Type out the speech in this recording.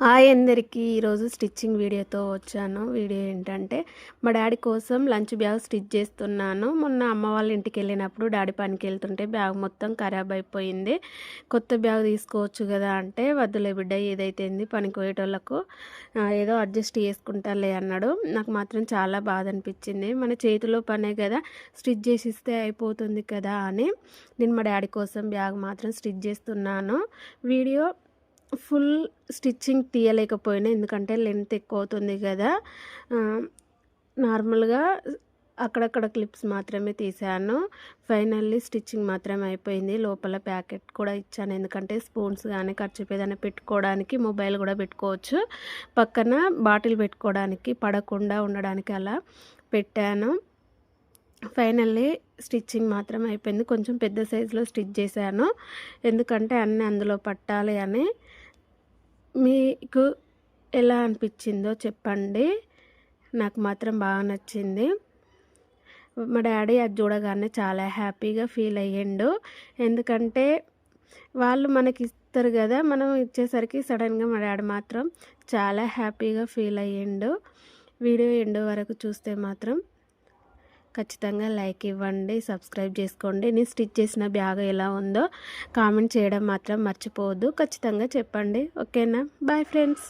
Hi అందరికీ ఈరోజు stitching వీడియోతో వచ్చాను. వీడియో ఏంటంటే మా డాడీ కోసం లంచ్ బ్యాగ్ స్టిచ్ చేస్తున్నాను. మొన్న అమ్మ వాళ్ళ ఇంటికి వెళ్ళినప్పుడు డాడీ పనికి వెళ్తుంటే బ్యాగ్ మొత్తం ఖరాబ్ అయిపోయింది. కొత్త బ్యాగ్ తీసుకోవచ్చు కదా అంటే, వద్దులే బిడ్డ ఏదైతే పనికి పోయేటోళ్ళకు ఏదో అడ్జస్ట్ చేసుకుంటాలే అన్నాడు. నాకు మాత్రం చాలా బాధ అనిపించింది. మన చేతిలో పనే కదా, స్టిచ్ చేసిస్తే అయిపోతుంది కదా అని నేను మా డాడీ కోసం బ్యాగ్ మాత్రం స్టిచ్ చేస్తున్నాను. వీడియో ఫుల్ స్టిచ్చింగ్ తీయలేకపోయినా, ఎందుకంటే లెంత్ ఎక్కువ అవుతుంది కదా. నార్మల్గా అక్కడక్కడ క్లిప్స్ మాత్రమే తీసాను. ఫైనల్లీ స్టిచ్చింగ్ మాత్రమే అయిపోయింది. లోపల ప్యాకెట్ కూడా ఇచ్చాను, ఎందుకంటే స్పూన్స్ కానీ ఖర్చు ఏదైనా పెట్టుకోవడానికి, మొబైల్ కూడా పెట్టుకోవచ్చు, పక్కన బాటిల్ పెట్టుకోవడానికి పడకుండా ఉండడానికి అలా పెట్టాను. ఫైనల్లీ స్టిచ్చింగ్ మాత్రం అయిపోయింది. కొంచెం పెద్ద సైజులో స్టిచ్ చేశాను, ఎందుకంటే అన్నీ అందులో పట్టాలి అని. మీకు ఎలా అనిపించిందో చెప్పండి. నాకు మాత్రం బాగా నచ్చింది. మా డాడీ అది చూడగానే చాలా హ్యాపీగా ఫీల్ అయ్యిండు, ఎందుకంటే వాళ్ళు మనకి ఇస్తారు కదా, మనం ఇచ్చేసరికి సడన్గా మా డాడీ మాత్రం చాలా హ్యాపీగా ఫీల్ అయ్యిండు. వీడియో ఎండ్ వరకు చూస్తే మాత్రం ఖచ్చితంగా లైక్ ఇవ్వండి, సబ్స్క్రైబ్ చేసుకోండి. నేను స్టిచ్ చేసిన బ్యాగ్ ఎలా ఉందో కామెంట్ చేయడం మాత్రం మర్చిపోవద్దు. ఖచ్చితంగా చెప్పండి. ఓకేనా? Bye friends.